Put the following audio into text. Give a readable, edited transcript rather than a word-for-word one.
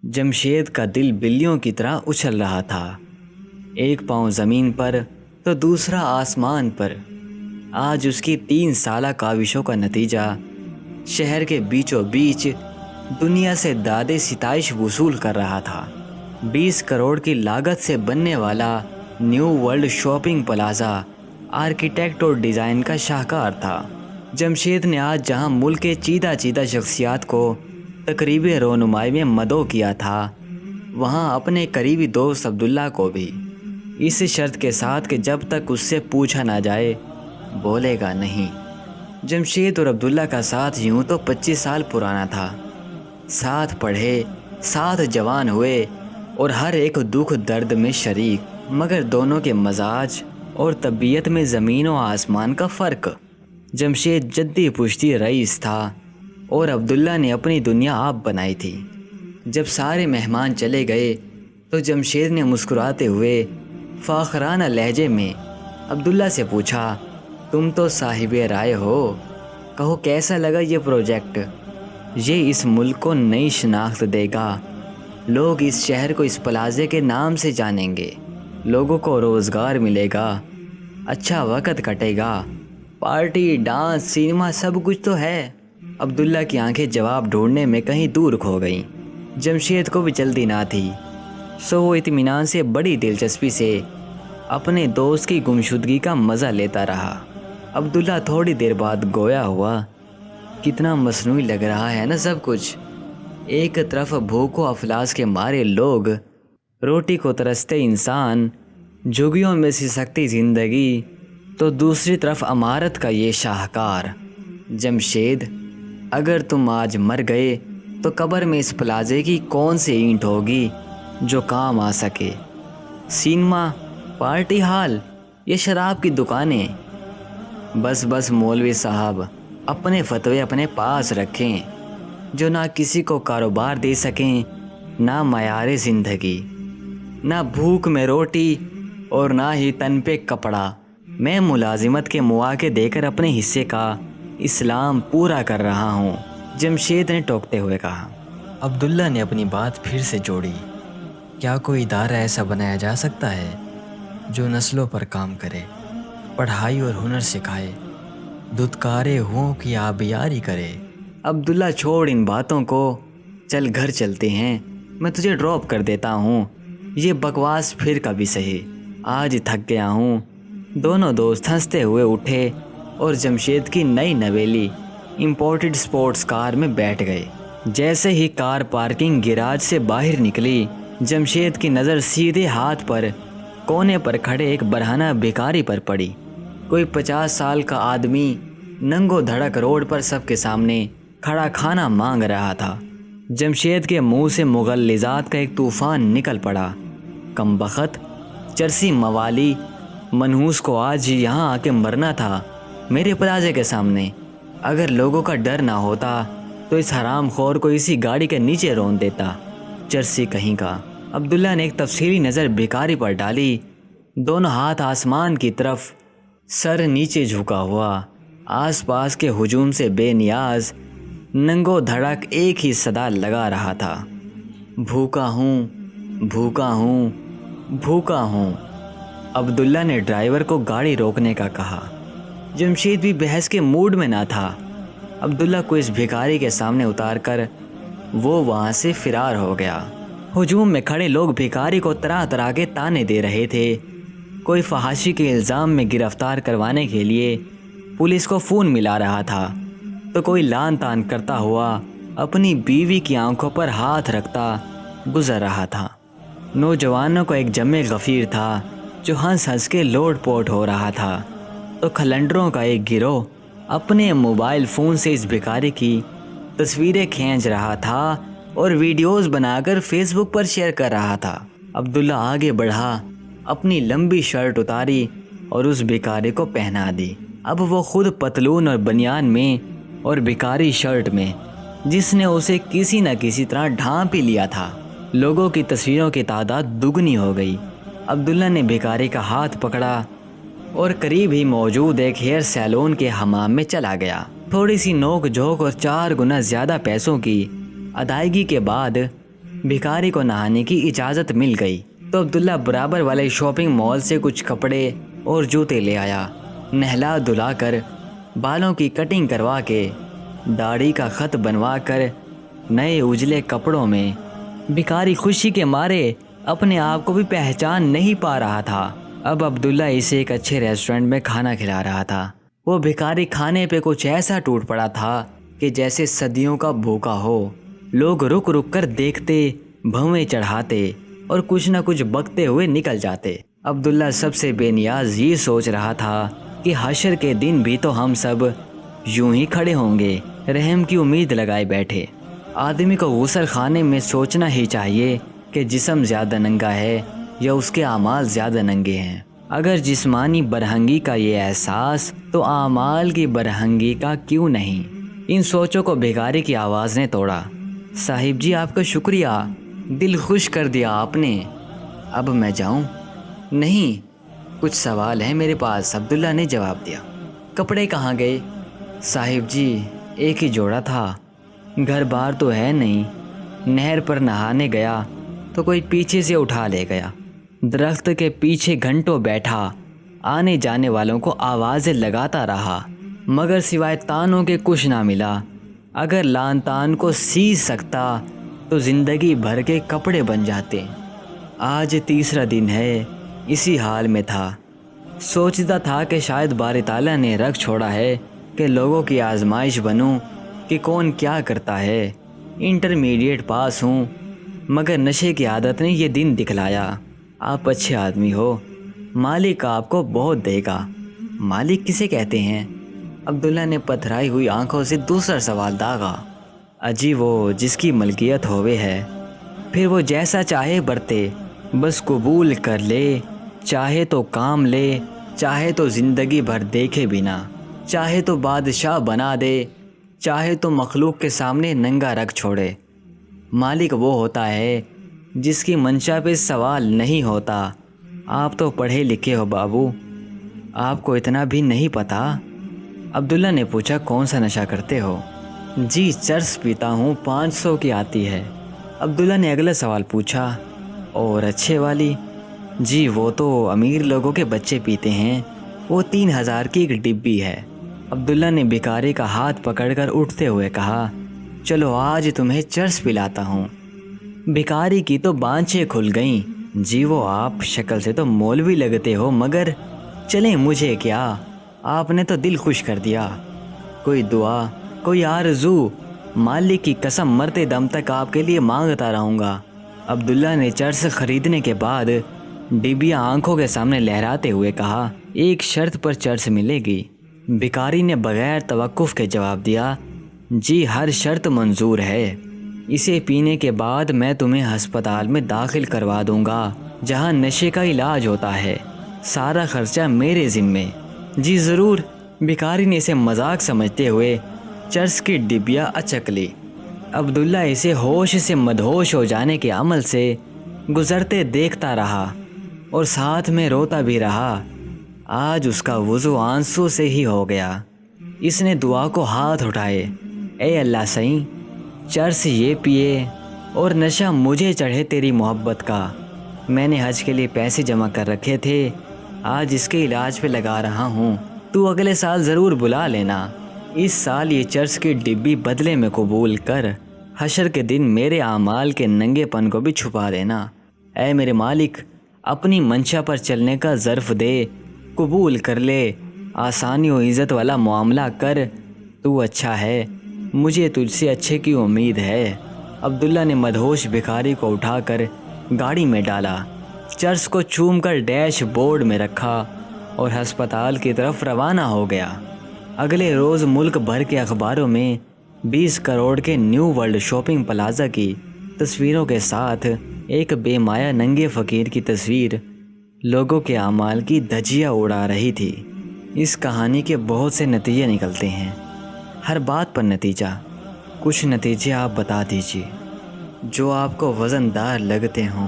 جمشید کا دل بلیوں کی طرح اچھل رہا تھا، ایک پاؤں زمین پر تو دوسرا آسمان پر۔ آج اس کی 3 سالہ کاوشوں کا نتیجہ شہر کے بیچوں بیچ دنیا سے داد ستائش وصول کر رہا تھا۔ 20 کروڑ کی لاگت سے بننے والا new world shopping plaza architect اور ڈیزائن کا شاہکار تھا۔ جمشید نے آج جہاں ملک کے چیدہ شخصیات کو تقریبی رونمائی میں مدعو کیا تھا، وہاں اپنے قریبی دوست عبداللہ کو بھی، اس شرط کے ساتھ کہ جب تک اس سے پوچھا نہ جائے بولے گا نہیں۔ جمشید اور عبداللہ کا ساتھ یوں تو 25 سال پرانا تھا، ساتھ پڑھے، ساتھ جوان ہوئے اور ہر ایک دکھ درد میں شریک، مگر دونوں کے مزاج اور طبیعت میں زمین و آسمان کا فرق۔ جمشید جدی پشتی رئیس تھا اور عبداللہ نے اپنی دنیا آپ بنائی تھی۔ جب سارے مہمان چلے گئے تو جمشید نے مسکراتے ہوئے فاخرانہ لہجے میں عبداللہ سے پوچھا، تم تو صاحب رائے ہو، کہو کیسا لگا یہ پروجیکٹ؟ یہ اس ملک کو نئی شناخت دے گا، لوگ اس شہر کو اس پلازے کے نام سے جانیں گے، لوگوں کو روزگار ملے گا، اچھا وقت کٹے گا، پارٹی، ڈانس، سینما سب کچھ تو ہے۔ عبداللہ کی آنکھیں جواب ڈھونڈنے میں کہیں دور کھو گئیں۔ جمشید کو بھی جلدی نہ تھی، سو وہ اطمینان سے بڑی دلچسپی سے اپنے دوست کی گمشدگی کا مزہ لیتا رہا۔ عبداللہ تھوڑی دیر بعد گویا ہوا، کتنا مصنوعی لگ رہا ہے نا سب کچھ۔ ایک طرف بھوک و افلاس کے مارے لوگ، روٹی کو ترستے انسان، جھگیوں میں سسکتی زندگی، تو دوسری طرف عمارت کا یہ شاہکار۔ جمشید، اگر تم آج مر گئے تو قبر میں اس پلازے کی کون سی اینٹ ہوگی جو کام آ سکے؟ سینما، پارٹی ہال یا شراب کی دکانیں؟ بس مولوی صاحب، اپنے فتوے اپنے پاس رکھیں، جو نہ کسی کو کاروبار دے سکیں، نہ معیار زندگی، نہ بھوک میں روٹی اور نہ ہی تن پہ کپڑا۔ میں ملازمت کے مواقع دے کر اپنے حصے کا اسلام پورا کر رہا ہوں، جمشید نے ٹوکتے ہوئے کہا۔ عبداللہ نے اپنی بات پھر سے جوڑی، کیا کوئی ادارہ ایسا بنایا جا سکتا ہے جو نسلوں پر کام کرے، پڑھائی اور ہنر سکھائے، دھتکارے ہوں کی آبیاری کرے؟ عبداللہ، چھوڑ ان باتوں کو، چل گھر چلتے ہیں، میں تجھے ڈراپ کر دیتا ہوں، یہ بکواس پھر کبھی سہی، آج تھک گیا ہوں۔ دونوں دوست ہنستے ہوئے اٹھے اور جمشید کی نئی نویلی امپورٹڈ سپورٹس کار میں بیٹھ گئے۔ جیسے ہی کار پارکنگ گیراج سے باہر نکلی، جمشید کی نظر سیدھے ہاتھ پر کونے پر کھڑے ایک برہنہ بھکاری پر پڑی۔ کوئی 50 سال کا آدمی ننگو دھڑک روڈ پر سب کے سامنے کھڑا کھانا مانگ رہا تھا۔ جمشید کے منہ سے مغلظات کا ایک طوفان نکل پڑا۔ کمبخت، چرسی موالی، منحوس کو آج یہاں آ کے مرنا تھا میرے پلازے کے سامنے۔ اگر لوگوں کا ڈر نہ ہوتا تو اس حرام خور کو اسی گاڑی کے نیچے رون دیتا، چرسی کہیں کا۔ عبداللہ نے ایک تفصیلی نظر بھکاری پر ڈالی، دونوں ہاتھ آسمان کی طرف، سر نیچے جھکا ہوا، آس پاس کے ہجوم سے بے نیاز، ننگو دھڑک ایک ہی صدا لگا رہا تھا، بھوکا ہوں، بھوکا ہوں، بھوکا ہوں۔ عبداللہ نے ڈرائیور کو گاڑی روکنے کا کہا۔ جمشید بھی بحث کے موڈ میں نہ تھا۔ عبداللہ کو اس بھکاری کے سامنے اتار کر وہ وہاں سے فرار ہو گیا۔ ہجوم میں کھڑے لوگ بھکاری کو طرح طرح کے تانے دے رہے تھے۔ کوئی فحاشی کے الزام میں گرفتار کروانے کے لیے پولیس کو فون ملا رہا تھا، تو کوئی لان تان کرتا ہوا اپنی بیوی کی آنکھوں پر ہاتھ رکھتا گزر رہا تھا۔ نوجوانوں کو ایک جمع غفیر تھا جو ہنس ہنس کے لوٹ پوٹ ہو رہا تھا، تو کھلنڈروں کا ایک گروہ اپنے موبائل فون سے اس بھکاری کی تصویریں کھینچ رہا تھا اور ویڈیوز بنا کر فیس بک پر شیئر کر رہا تھا۔ عبداللہ آگے بڑھا، اپنی لمبی شرٹ اتاری اور اس بھکاری کو پہنا دی۔ اب وہ خود پتلون اور بنیان میں اور بھکاری شرٹ میں، جس نے اسے کسی نہ کسی طرح ڈھانپ ہی لیا تھا۔ لوگوں کی تصویروں کی تعداد دگنی ہو گئی۔ عبداللہ نے بھکاری کا ہاتھ پکڑا اور قریب ہی موجود ایک ہیئر سیلون کے حمام میں چلا گیا۔ تھوڑی سی نوک جھوک اور 4 گنا زیادہ پیسوں کی ادائیگی کے بعد بھکاری کو نہانے کی اجازت مل گئی تو عبداللہ برابر والے شاپنگ مال سے کچھ کپڑے اور جوتے لے آیا۔ نہلا دھلا کر، بالوں کی کٹنگ کروا کے، داڑھی کا خط بنوا کر، نئے اجلے کپڑوں میں بھکاری خوشی کے مارے اپنے آپ کو بھی پہچان نہیں پا رہا تھا۔ اب عبداللہ اسے ایک اچھے ریسٹورنٹ میں کھانا کھلا رہا تھا۔ وہ بھکاری کھانے پہ کچھ ایسا ٹوٹ پڑا تھا کہ جیسے صدیوں کا بھوکا ہو۔ لوگ رک رک کر دیکھتے، بھویں چڑھاتے اور کچھ نہ کچھ بکتے ہوئے نکل جاتے۔ عبداللہ سب سے بے نیاز یہ سوچ رہا تھا کہ حشر کے دن بھی تو ہم سب یوں ہی کھڑے ہوں گے، رحم کی امید لگائے بیٹھے۔ آدمی کو غسل خانے میں سوچنا ہی چاہیے کہ جسم زیادہ ننگا ہے یا اس کے اعمال زیادہ ننگے ہیں۔ اگر جسمانی برہنگی کا یہ احساس تو اعمال کی برہنگی کا کیوں نہیں؟ ان سوچوں کو بھکاری کی آواز نے توڑا۔ صاحب جی آپ کا شکریہ، دل خوش کر دیا آپ نے۔ اب میں جاؤں؟ نہیں، کچھ سوال ہیں میرے پاس، عبداللہ نے جواب دیا۔ کپڑے کہاں گئے؟ صاحب جی ایک ہی جوڑا تھا، گھر بار تو ہے نہیں، نہر پر نہانے گیا تو کوئی پیچھے سے اٹھا لے گیا۔ درخت کے پیچھے گھنٹوں بیٹھا، آنے جانے والوں کو آوازیں لگاتا رہا، مگر سوائے تانوں کے کچھ نہ ملا۔ اگر لان تان کو سیز سکتا تو زندگی بھر کے کپڑے بن جاتے۔ آج تیسرا دن ہے، اسی حال میں تھا۔ سوچتا تھا کہ شاید باری تعالیٰ نے رکھ چھوڑا ہے کہ لوگوں کی آزمائش بنوں کہ کون کیا کرتا ہے۔ انٹرمیڈیٹ پاس ہوں، مگر نشے کی عادت نے یہ دن دکھلایا۔ آپ اچھے آدمی ہو، مالک آپ کو بہت دے گا۔ مالک کسے کہتے ہیں؟ عبداللہ نے پتھرائی ہوئی آنکھوں سے دوسرا سوال داغا۔ اجی وہ جس کی ملکیت ہوئے ہے، پھر وہ جیسا چاہے برتے، بس قبول کر لے، چاہے تو کام لے، چاہے تو زندگی بھر دیکھے بنا، چاہے تو بادشاہ بنا دے، چاہے تو مخلوق کے سامنے ننگا رکھ چھوڑے۔ مالک وہ ہوتا ہے جس کی منشا پہ سوال نہیں ہوتا۔ آپ تو پڑھے لکھے ہو بابو، آپ کو اتنا بھی نہیں پتا؟ عبداللہ نے پوچھا کون سا نشہ کرتے ہو؟ جی چرس پیتا ہوں، 500 کی آتی ہے۔ عبداللہ نے اگلا سوال پوچھا، اور اچھے والی؟ جی وہ تو امیر لوگوں کے بچے پیتے ہیں، وہ 3000 کی ایک ڈبی ہے۔ عبداللہ نے بھکاری کا ہاتھ پکڑ کر اٹھتے ہوئے کہا، چلو آج تمہیں چرس پلاتا ہوں۔ بھکاری کی تو بانچیں کھل گئیں۔ جی وہ آپ شکل سے تو مولوی لگتے ہو، مگر چلیں مجھے کیا، آپ نے تو دل خوش کر دیا۔ کوئی دعا، کوئی آرزو؟ مالک کی قسم مرتے دم تک آپ کے لیے مانگتا رہوں گا۔ عبداللہ نے چرس خریدنے کے بعد ڈبیا آنکھوں کے سامنے لہراتے ہوئے کہا، ایک شرط پر چرس ملے گی۔ بھکاری نے بغیر توقف کے جواب دیا، جی ہر شرط منظور ہے۔ اسے پینے کے بعد میں تمہیں ہسپتال میں داخل کروا دوں گا جہاں نشے کا علاج ہوتا ہے، سارا خرچہ میرے ذمے۔ جی ضرور۔ بھکاری نے اسے مذاق سمجھتے ہوئے چرس کی ڈبیا اچک لی۔ عبداللہ اسے ہوش سے مدہوش ہو جانے کے عمل سے گزرتے دیکھتا رہا اور ساتھ میں روتا بھی رہا۔ آج اس کا وضو آنسو سے ہی ہو گیا۔ اس نے دعا کو ہاتھ اٹھائے، اے اللہ سائیں، چرس یہ پیے اور نشہ مجھے چڑھے تیری محبت کا۔ میں نے حج کے لیے پیسے جمع کر رکھے تھے، آج اس کے علاج پہ لگا رہا ہوں، تو اگلے سال ضرور بلا لینا۔ اس سال یہ چرس کی ڈبی بدلے میں قبول کر، حشر کے دن میرے اعمال کے ننگے پن کو بھی چھپا دینا۔ اے میرے مالک، اپنی منشا پر چلنے کا ظرف دے، قبول کر لے، آسانی و عزت والا معاملہ کر، تو اچھا ہے، مجھے تجھ سے اچھے کی امید ہے۔ عبداللہ نے مدہوش بھکاری کو اٹھا کر گاڑی میں ڈالا، چرس کو چوم کر ڈیش بورڈ میں رکھا اور ہسپتال کی طرف روانہ ہو گیا۔ اگلے روز ملک بھر کے اخباروں میں 20 کروڑ کے نیو ورلڈ شاپنگ پلازا کی تصویروں کے ساتھ ایک بے مایہ ننگے فقیر کی تصویر لوگوں کے اعمال کی دھجیاں اڑا رہی تھی۔ اس کہانی کے بہت سے نتیجے نکلتے ہیں، ہر بات پر نتیجہ۔ کچھ نتیجے آپ بتا دیجیے جو آپ کو وزن دار لگتے ہوں۔